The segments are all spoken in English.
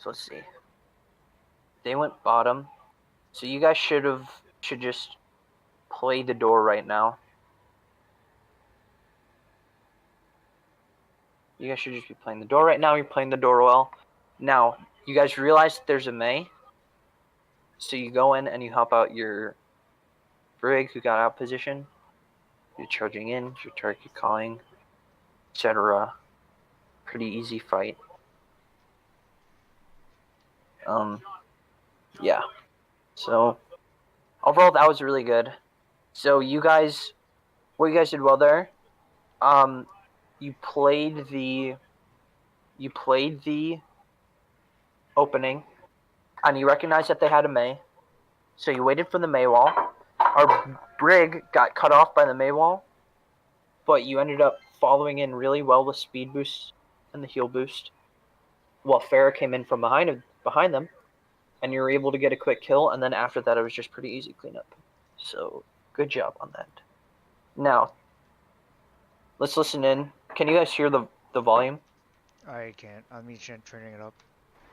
So let's see. They went bottom. So you guys should just play the door right now. You guys should just be playing the door right now. You're playing the door well. Now, you guys realize that there's a May. So you go in and you help out your Brig who got out position. You're charging in, your target calling, etc. Pretty easy fight. Yeah. So overall that was really good. So what you guys did well there, you played the opening and you recognized that they had a May. So you waited for the May wall. Our Brig got cut off by the May wall, but you ended up following in really well with speed boost and the heal boost. While Farah came in from behind them, and you were able to get a quick kill, and then after that it was just pretty easy cleanup. So good job on that. Now, let's listen in. Can you guys hear the volume? I can't. I'm turning it up.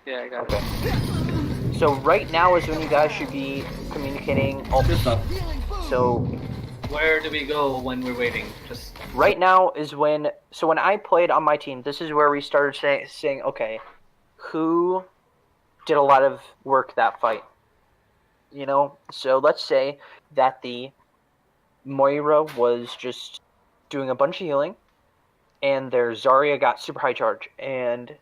Yeah, I got it. So right now is when you guys should be communicating all this stuff. So where do we go when we're waiting? Just right now is when. So when I played on my team, this is where we started saying, okay, who did a lot of work that fight? You know, so let's say that the Moira was just doing a bunch of healing, and their Zarya got super high charge, and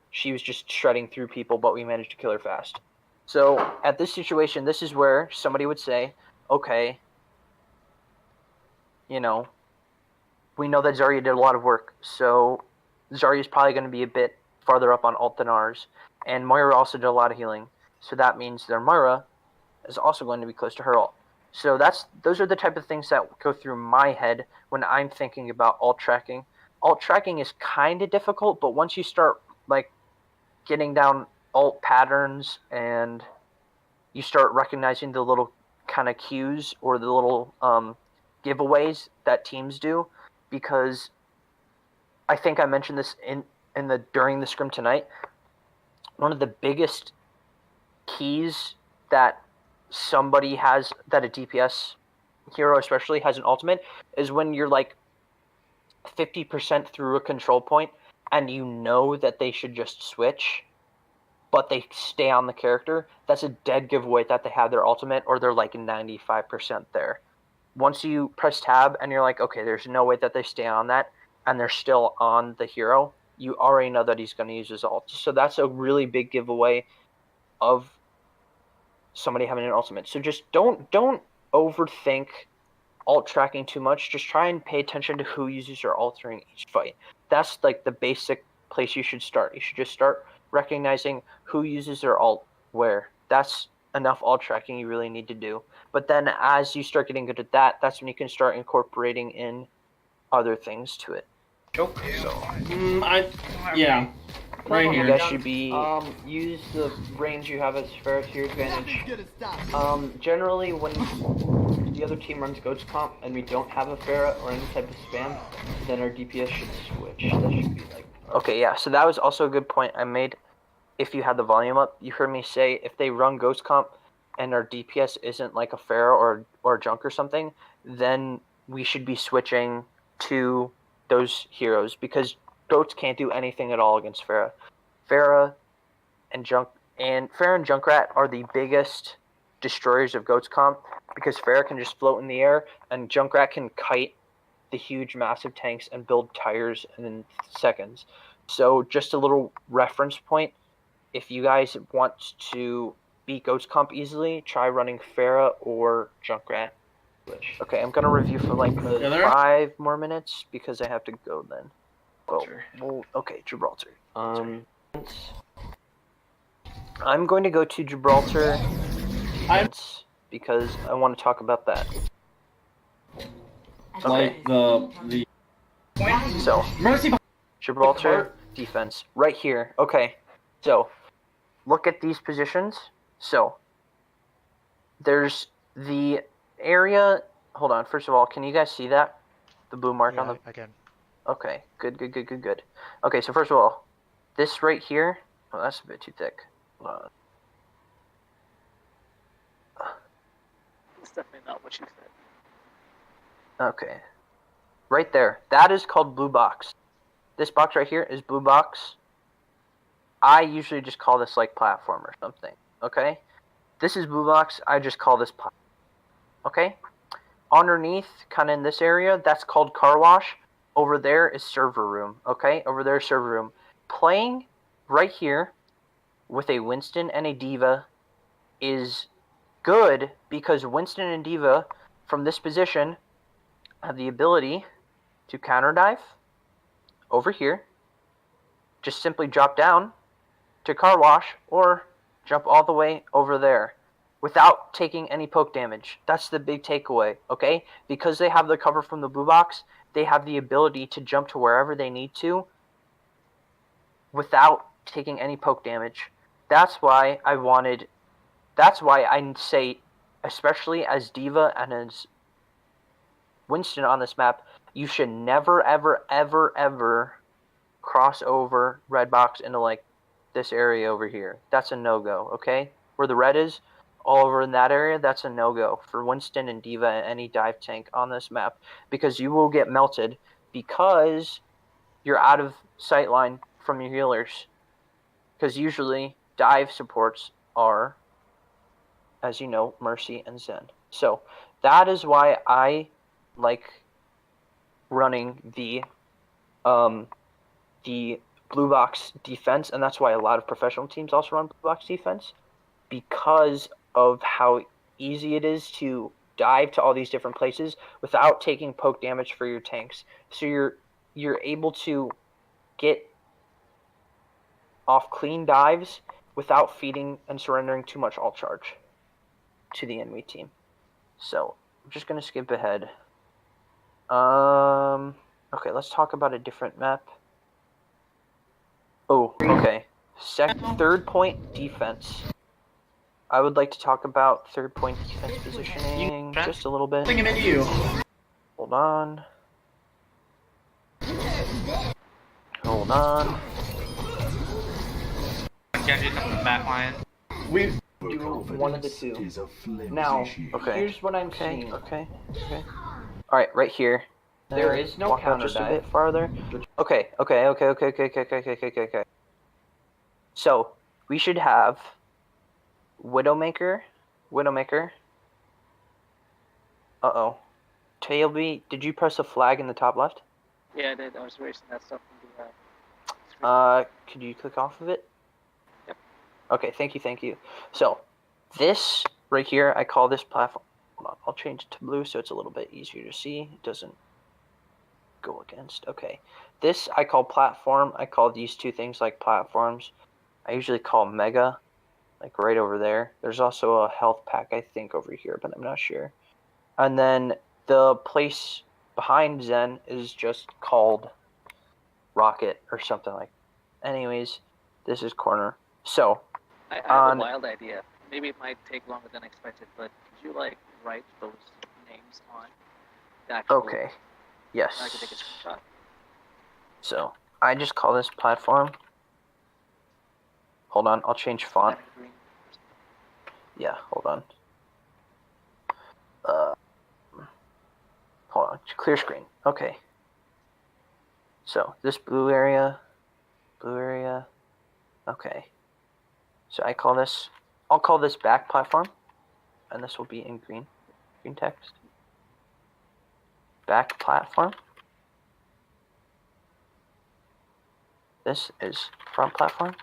she was just shredding through people, but we managed to kill her fast. So at this situation, this is where somebody would say, okay, you know, we know that Zarya did a lot of work, so Zarya is probably going to be a bit farther up on ult than ours, and Moira also did a lot of healing, so that means their Moira is also going to be close to her ult. So those are the type of things that go through my head when I'm thinking about ult tracking. Ult tracking is kind of difficult, but once you start like getting down ult patterns and you start recognizing the little kind of cues or the little giveaways that teams do, because I think I mentioned this during the scrim tonight. One of the biggest keys that somebody has, that a DPS hero especially has an ultimate, is when you're like 50% through a control point and you know that they should just switch, but they stay on the character. That's a dead giveaway that they have their ultimate, or they're like 95% there. Once you press tab and you're like, okay, there's no way that they stay on that, and they're still on the hero, you already know that he's going to use his ult. So that's a really big giveaway of somebody having an ultimate. So just don't overthink ult tracking too much. Just try and pay attention to who uses your ult during each fight. That's like the basic place you should start. You should just start recognizing who uses their ult where. That's enough ult tracking you really need to do. But then as you start getting good at that, that's when you can start incorporating in other things to it. Okay. So, yeah. Right here. You guys should be use the range you have as fair to your advantage. Generally, when the other team runs Ghost Comp and we don't have a Pharah or any type of spam, then our DPS should switch. That should be like. Okay, yeah. So that was also a good point I made. If you had the volume up, you heard me say if they run Ghost Comp and our DPS isn't like a Pharah or Junk or something, then we should be switching to those heroes, because Goats can't do anything at all against Pharah. Pharah and Junkrat are the biggest destroyers of Goats Comp, because Pharah can just float in the air and Junkrat can kite the huge massive tanks and build tires in seconds. So just a little reference point, if you guys want to beat Goats Comp easily, try running Pharah or Junkrat. Okay, I'm gonna review for like 5 more minutes because I have to go then. Oh, well, okay, Gibraltar. I'm going to go to Gibraltar because I want to talk about that. Okay. Like the So Gibraltar defense right here. Okay, so look at these positions. So there's the area. Hold on. First of all, can you guys see that? The blue mark on the. I can. Okay. Good. Okay. So first of all, this right here. Well, that's a bit too thick. Hold on. It's definitely not what you said. Okay. Right there. That is called blue box. This box right here is blue box. I usually just call this like platform or something. Okay? This is blue box. I just call this platform. Okay? Underneath, kind of in this area, that's called car wash. Over there is server room. Okay? Over there is server room. Playing right here with a Winston and a Diva is good because Winston and Diva from this position have the ability to counter dive over here, just simply drop down to car wash or jump all the way over there without taking any poke damage. That's the big takeaway, okay? Because they have the cover from the blue box, they have the ability to jump to wherever they need to without taking any poke damage. That's why I say, especially as Diva and as Winston on this map, you should never, ever, ever, ever cross over red box into like this area over here. That's a no-go, okay? Where the red is, all over in that area, that's a no-go for Winston and Diva and any dive tank on this map because you will get melted because you're out of sight line from your healers. Because usually dive supports are, as you know, Mercy and Zen. So that is why I like running the blue box defense, and that's why a lot of professional teams also run blue box defense, because of how easy it is to dive to all these different places without taking poke damage for your tanks. So you're able to get off clean dives without feeding and surrendering too much ult charge to the enemy team. So I'm just gonna skip ahead. Okay, let's talk about a different map. Oh, okay. Third point defense. I would like to talk about third point defense positioning just a little bit. Thinking at you. Hold on. Hold on. Genji from the back line. We Do one of the two. Now, okay. here's what I'm saying. Okay. Alright, right here. There is no counter just dive. A bit farther. Okay. So, we should have Widowmaker. Uh-oh. Tailby, did you press a flag in the top left? Yeah, I did. I was erasing that stuff from the Could you click off of it? Yep. Okay, thank you. So, this right here, I call this platform. Hold on, I'll change it to blue so it's a little bit easier to see. It doesn't go against. Okay. This I call platform. I call these two things like platforms. I usually call mega, like right over there. There's also a health pack, I think, over here, but I'm not sure. And then the place behind Zen is just called Rocket or something like that. Anyways, this is corner. So, I have a wild idea. Maybe it might take longer than expected, but could you like write those names on the actual... Okay. Yes. I can take a screenshot. So, I just call this platform. Hold on, I'll change font. Yeah, hold on. Hold on, clear screen. Okay. So, this blue area. Okay. So I'll call this back platform, and this will be in green text. Back platform. This is front platform.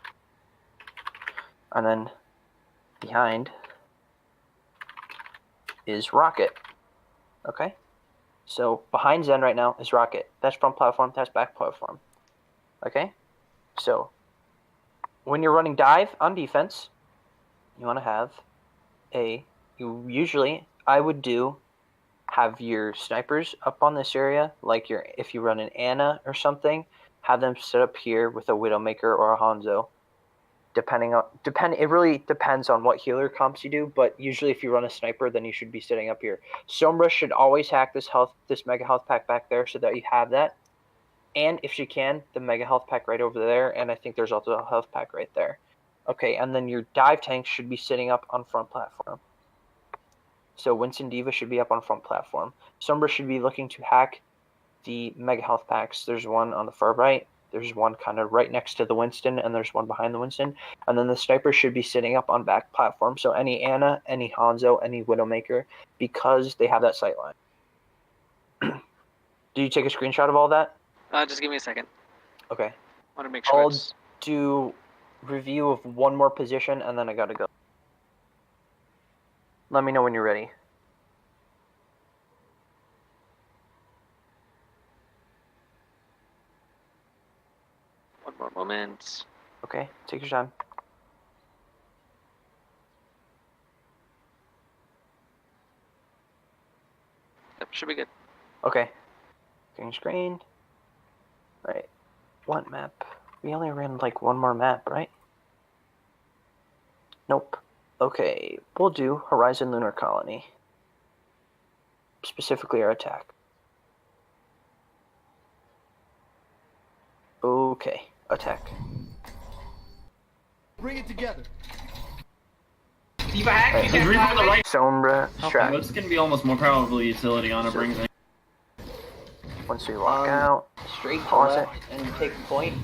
And then behind is Rocket. Okay? So behind Zen right now is Rocket. That's front platform, that's back platform. Okay? So when you're running dive on defense, you want to have I would have your snipers up on this area, like if you run an Ana or something, have them set up here with a Widowmaker or a Hanzo. It really depends on what healer comps you do, but usually if you run a sniper, then you should be sitting up here. Sombra should always hack this mega health pack back there so that you have that. And if she can, the mega health pack right over there, and I think there's also a health pack right there. Okay, and then your dive tanks should be sitting up on front platform. So Winston Diva should be up on front platform. Sombra should be looking to hack the Mega Health packs. There's one on the far right. There's one kind of right next to the Winston, and there's one behind the Winston. And then the sniper should be sitting up on back platform. So any Ana, any Hanzo, any Widowmaker, because they have that sight line. Did you take a screenshot of all that? Just give me a second. Okay. Want to make sure I'll it's... do review of one more position, and then I gotta go. Let me know when you're ready. One more moment. Okay, take your time. Yep, should be good. Okay. Green screen. Right. What map? We only ran like one more map, right? Nope. Okay, we'll do Horizon Lunar Colony. Specifically our attack. Okay, attack. Bring it together. Diva hack, Right. you Reaper on the right. Sombra, Strat. This can be almost more powerful utility on it brings it. Once we walk out, straight pause it, and take point.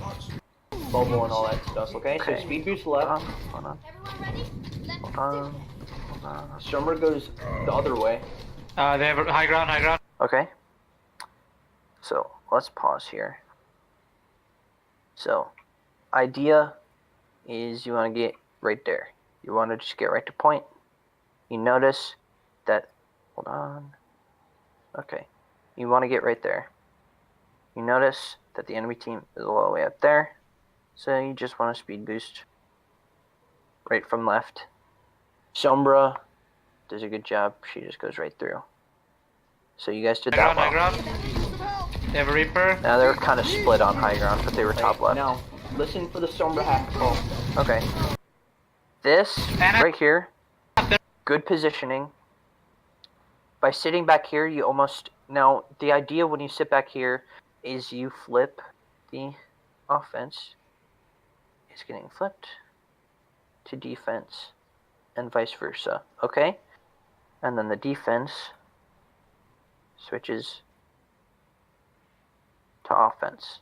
Bubble and all that stuff, okay? So speed boost left. Hold on. Everyone ready? Let's Hold on. Sombra goes the other way. They have high ground, high ground. Okay. So let's pause here. So, idea is you want to get right there. You want to just get right to point. You notice that, hold on. Okay. You want to get right there. You notice that the enemy team is all the way up there. So you just want to speed boost right from left. Sombra does a good job. She just goes right through. So you guys did that High well. ground. They have a Reaper. Now they're kind of split on high ground, but they were top left. Now, listen for the Sombra hack call. Okay. This, right here, good positioning. By sitting back here, you almost... Now, the idea when you sit back here is you flip the offense. It's getting flipped to defense and vice versa. Okay? And then the defense switches to offense.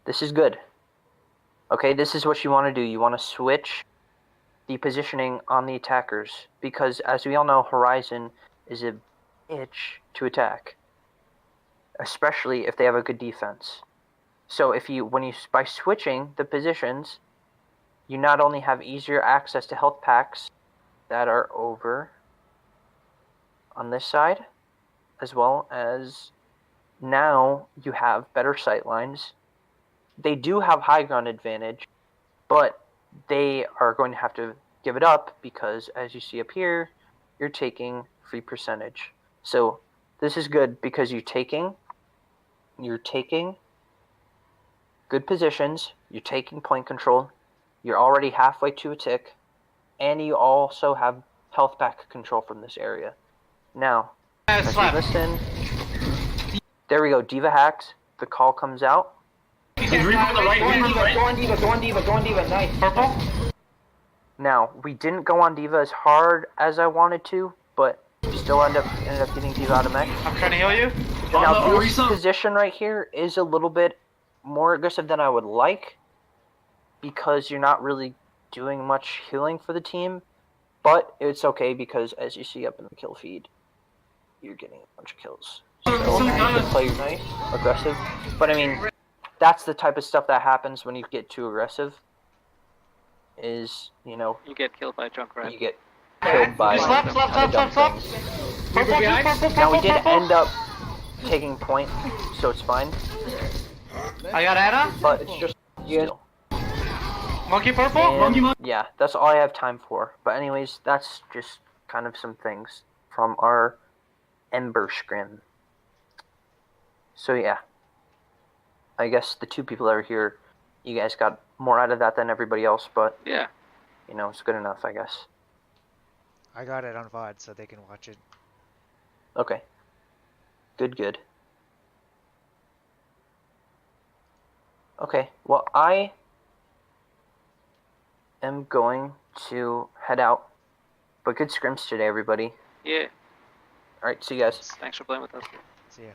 This is good. Okay, this is what you want to do. You want to switch the positioning on the attackers because, as we all know, Horizon is a itch to attack, especially if they have a good defense. So if you, by switching the positions, you not only have easier access to health packs that are over on this side, as well as now you have better sight lines. They do have high ground advantage, but they are going to have to give it up because, as you see up here, you're taking free percentage. So this is good because you're taking good positions, you're taking point control, you're already halfway to a tick, and you also have health pack control from this area. Now, as you listen, there we go, Diva hacks, the call comes out. Reaper on the right. Reaper on the right. Go on Diva, nice. Purple. Now, we didn't go on Diva as hard as I wanted to, but we still ended up getting Diva out of mech. I'm trying to heal you. Now, the this Orisa. position right here is a little bit more aggressive than I would like because you're not really doing much healing for the team, but it's okay because, as you see up in the kill feed, you're getting a bunch of kills. So, you can play nice, aggressive, but I mean, that's the type of stuff that happens when you get too aggressive, is, you know, You get killed by Junkrat. you get killed by Slap. kind of dumb things. Purple, purple. Now, we did end up taking point, so it's fine, I got Ana. but it's just still. Monkey purple. And, yeah, that's all I have time for. But anyways, that's just kind of some things from our Ember Scrim. So yeah, I guess the two people that are here, you guys got more out of that than everybody else, but Yeah. you know, it's good enough, I guess. I got it on VOD so they can watch it. Okay. Good. Okay, well, I am going to head out. But good scrims today, everybody. Yeah. Alright, see you guys. Thanks for playing with us. See ya.